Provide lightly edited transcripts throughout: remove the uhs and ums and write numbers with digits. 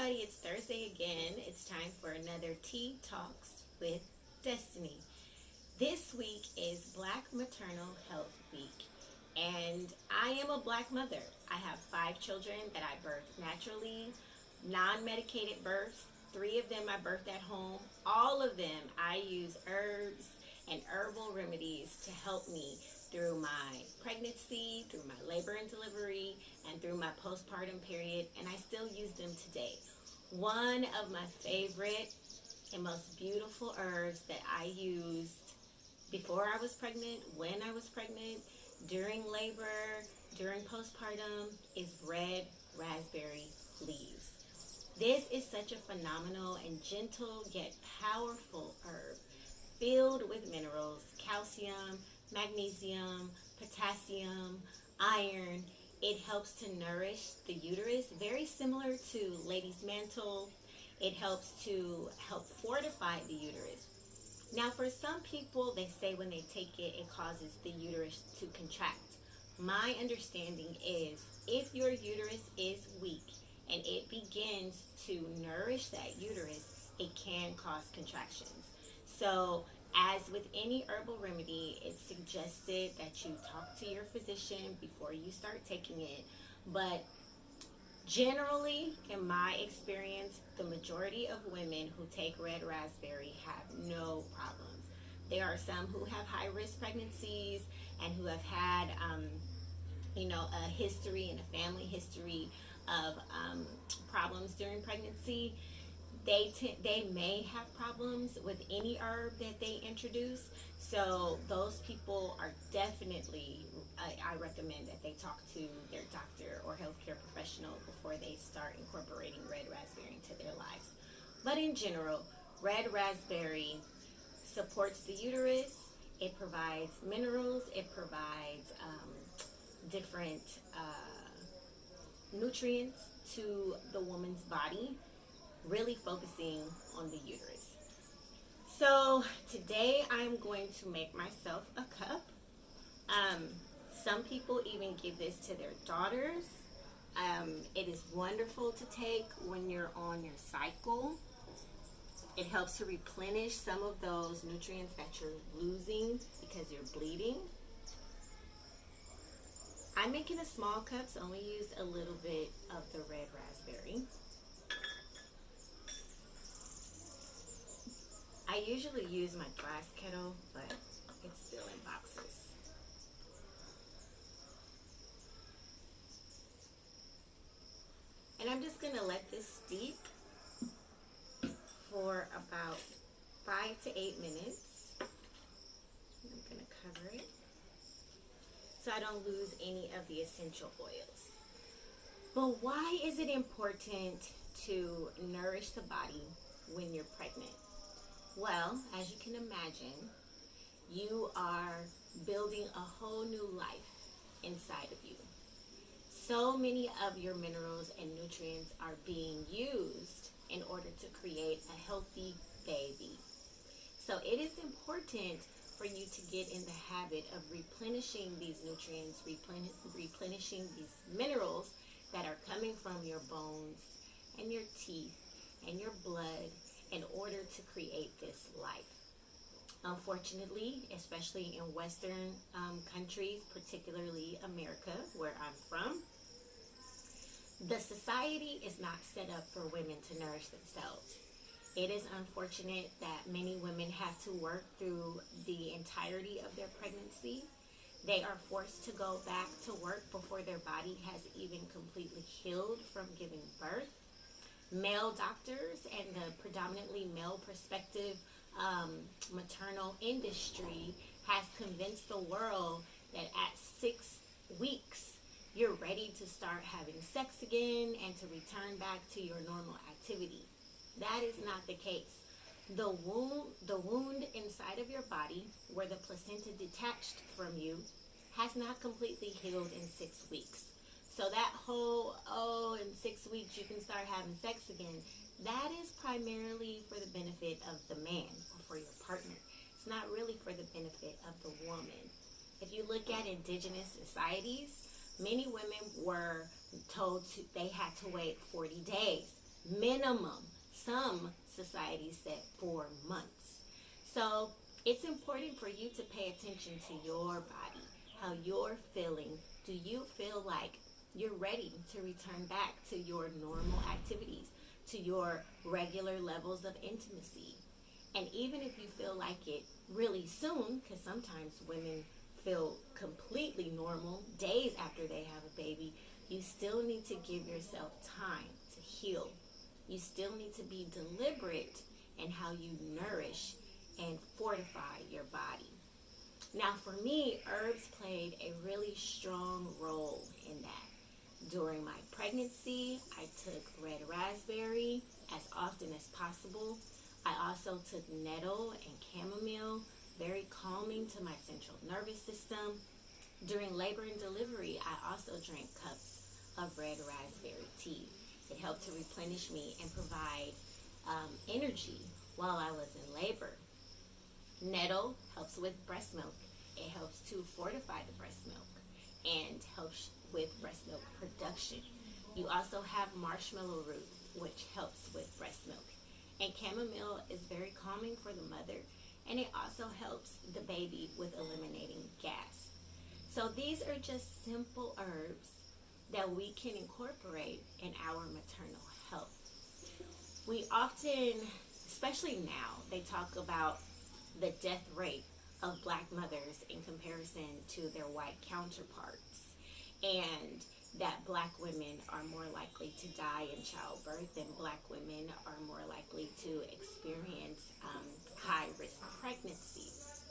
everybody, it's Thursday again. It's time for another Tea Talks with Destinee. This week is Black Maternal Health Week, and I am a Black mother. I have 5 children that I birthed naturally, non-medicated births. 3 of them I birthed at home. All of them I use herbs and herbal remedies to help me through my pregnancy, through my labor and delivery, and through my postpartum period, and I still use them today. One of my favorite and most beautiful herbs that I used before I was pregnant, when I was pregnant, during labor, during postpartum, is red raspberry leaves. This is such a phenomenal and gentle yet powerful herb filled with minerals, calcium, magnesium, potassium, iron. It helps to nourish the uterus, very similar to Lady's Mantle. It helps to help fortify the uterus. Now, for some people, they say when they take it, it causes the uterus to contract. My understanding is if your uterus is weak and it begins to nourish that uterus, it can cause contractions. So, as with any herbal remedy, it's suggested that you talk to your physician before you start taking it. But generally, in my experience, the majority of women who take red raspberry have no problems. There are some who have high-risk pregnancies and who have had, a history and a family history of problems during pregnancy. They may have problems with any herb that they introduce. So those people are definitely, I recommend that they talk to their doctor or healthcare professional before they start incorporating red raspberry into their lives. But in general, red raspberry supports the uterus. It provides minerals. It provides different nutrients to the woman's body, really focusing on the uterus. So today I'm going to make myself a cup. Some people even give this to their daughters. It is wonderful to take when you're on your cycle. It helps to replenish some of those nutrients that you're losing because you're bleeding. I'm making a small cup, so I only used a little bit of the red raspberry. I usually use my glass kettle, but it's still in boxes. And I'm just going to let this steep for about 5 to 8 minutes. I'm going to cover it so I don't lose any of the essential oils. But why is it important to nourish the body when you're pregnant? Well, as you can imagine, you are building a whole new life inside of you. So many of your minerals and nutrients are being used in order to create a healthy baby. So it is important for you to get in the habit of replenishing these nutrients, replenishing these minerals that are coming from your bones and your teeth and your blood in order to create this life. Unfortunately, especially in Western countries, particularly America, where I'm from, the society is not set up for women to nourish themselves. It is unfortunate that many women have to work through the entirety of their pregnancy. They are forced to go back to work before their body has even completely healed from giving birth. Male doctors and the predominantly male perspective maternal industry has convinced the world that at 6 weeks you're ready to start having sex again and to return back to your normal activity. That is not the case. The wound inside of your body, where the placenta detached from you, has not completely healed in 6 weeks. So that whole, in 6 weeks you can start having sex again, that is primarily for the benefit of the man or for your partner. It's not really for the benefit of the woman. If you look at indigenous societies, many women were told they had to wait 40 days Minimum. Some societies said 4 months. So it's important for you to pay attention to your body, how you're feeling. Do you feel like you're ready to return back to your normal activities, to your regular levels of intimacy? And even if you feel like it really soon, because sometimes women feel completely normal days after they have a baby, you still need to give yourself time to heal. You still need to be deliberate in how you nourish and fortify your body. Now, for me, herbs played a really strong role in that. During my pregnancy, I took red raspberry as often as possible. I also took nettle and chamomile, very calming to my central nervous system. During labor and delivery, I also drank cups of red raspberry tea. It helped to replenish me and provide energy while I was in labor. Nettle helps with breast milk. It helps to fortify the breast milk and helps with breast milk production. You also have marshmallow root, which helps with breast milk. And chamomile is very calming for the mother, and it also helps the baby with eliminating gas. So these are just simple herbs that we can incorporate in our maternal health. We often, especially now, they talk about the death rate of black mothers in comparison to their white counterparts, and that black women are more likely to die in childbirth and black women are more likely to experience high risk pregnancies.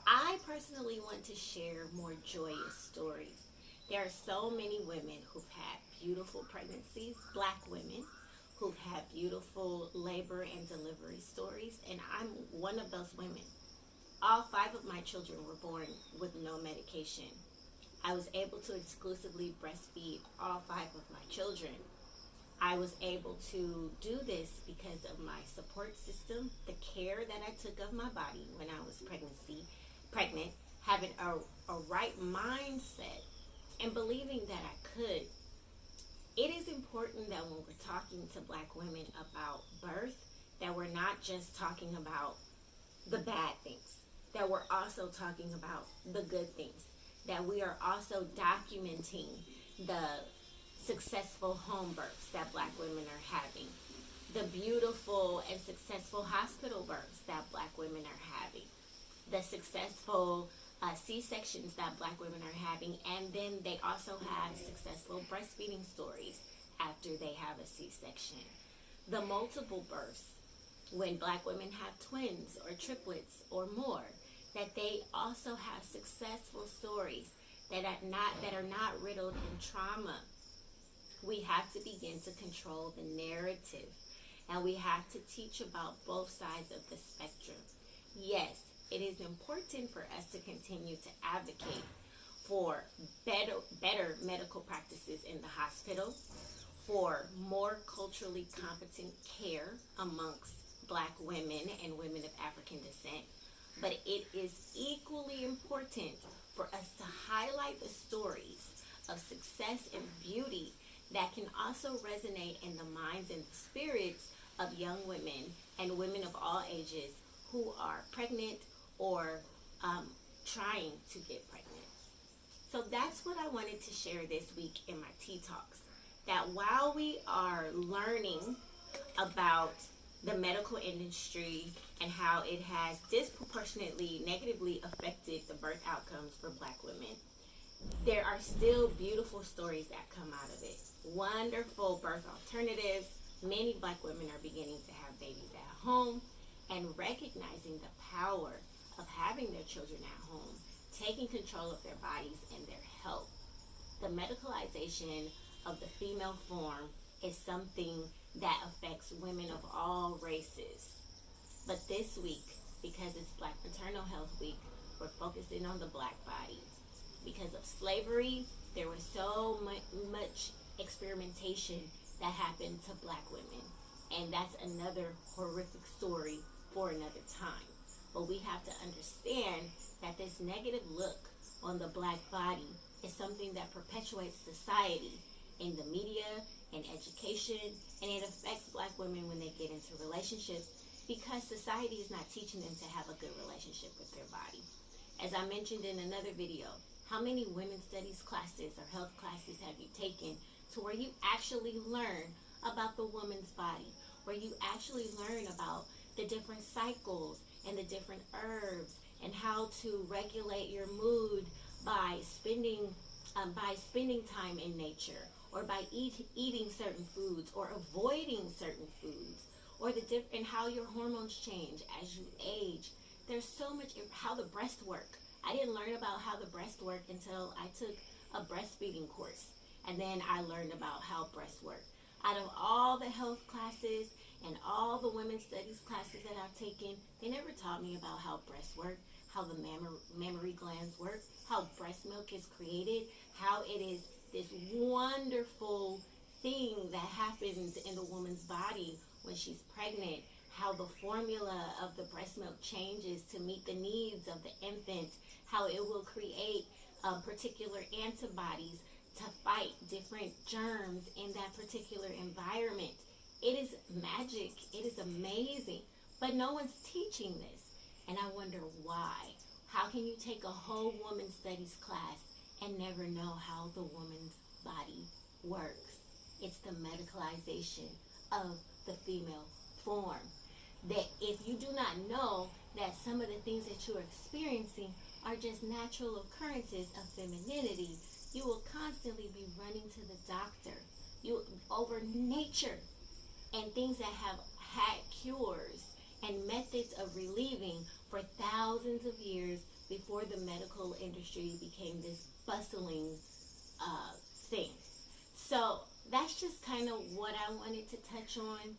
I personally want to share more joyous stories. There are so many women who've had beautiful pregnancies, black women who've had beautiful labor and delivery stories, and I'm one of those women. All 5 of my children were born with no medication. I was able to exclusively breastfeed all 5 of my children. I was able to do this because of my support system, the care that I took of my body when I was pregnant, having a right mindset, and believing that I could. It is important that when we're talking to black women about birth, that we're not just talking about the bad things, that we're also talking about the good things, that we are also documenting the successful home births that black women are having, the beautiful and successful hospital births that black women are having, the successful C-sections that black women are having, and then they also have successful breastfeeding stories after they have a C-section. The multiple births, when black women have twins or triplets or more, that they also have successful stories that are not riddled in trauma. We have to begin to control the narrative, and we have to teach about both sides of the spectrum. Yes, it is important for us to continue to advocate for better medical practices in the hospital, for more culturally competent care amongst black women and women of African descent. But it is equally important for us to highlight the stories of success and beauty that can also resonate in the minds and the spirits of young women and women of all ages who are pregnant or trying to get pregnant. So that's what I wanted to share this week in my Tea Talks. That while we are learning about the medical industry and how it has disproportionately negatively affected the birth outcomes for black women, there are still beautiful stories that come out of it. Wonderful birth alternatives. Many black women are beginning to have babies at home and recognizing the power of having their children at home, taking control of their bodies and their health. The medicalization of the female form is something that affects women of all races. But this week, because it's Black Maternal Health Week, we're focusing on the black body. Because of slavery, there was so much experimentation that happened to black women. And that's another horrific story for another time. But we have to understand that this negative look on the black body is something that perpetuates society in the media, and education, and it affects Black women when they get into relationships because society is not teaching them to have a good relationship with their body. As I mentioned in another video, how many women's studies classes or health classes have you taken to where you actually learn about the woman's body, where you actually learn about the different cycles and the different herbs and how to regulate your mood by spending time in nature, or by eating certain foods or avoiding certain foods, or and how your hormones change as you age. There's so much, how the breast work. I didn't learn about how the breast work until I took a breastfeeding course, and then I learned about how breasts work. Out of all the health classes and all the women's studies classes that I've taken, they never taught me about how breasts work, how the mammary glands work, how breast milk is created, how it is this wonderful thing that happens in the woman's body when she's pregnant, how the formula of the breast milk changes to meet the needs of the infant, how it will create particular antibodies to fight different germs in that particular environment. It is magic. It is amazing. But no one's teaching this. And I wonder why. How can you take a whole women's studies class and never know how the woman's body works? It's the medicalization of the female form. That if you do not know that some of the things that you're experiencing are just natural occurrences of femininity, you will constantly be running to the doctor over nature and things that have had cures and methods of relieving for thousands of years before the medical industry became this bustling thing. So that's just kind of what I wanted to touch on.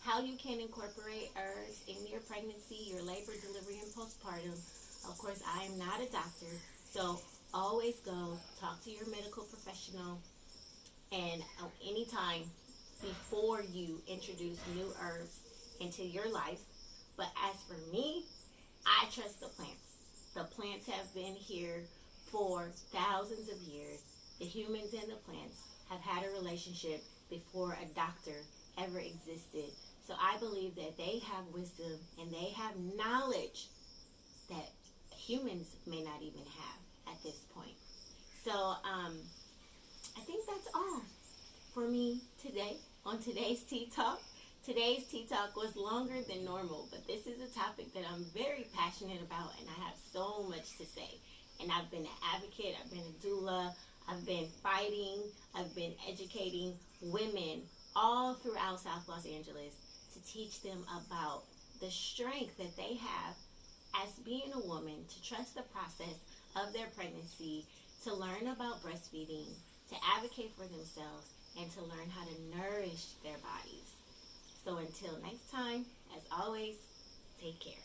How you can incorporate herbs in your pregnancy, your labor, delivery, and postpartum. Of course, I am not a doctor, so always go talk to your medical professional, and anytime before you introduce new herbs into your life. But as for me, I trust the plants. The plants have been here for thousands of years. The humans and the plants have had a relationship before a doctor ever existed. So I believe that they have wisdom and they have knowledge that humans may not even have at this point. So I think that's all for me today on today's Tea Talk. Today's Tea Talk was longer than normal, but this is a topic that I'm very passionate about, and I have so much to say. And I've been an advocate, I've been a doula, I've been fighting, I've been educating women all throughout South Los Angeles to teach them about the strength that they have as being a woman, to trust the process of their pregnancy, to learn about breastfeeding, to advocate for themselves, and to learn how to nourish their bodies. So until next time, as always, take care.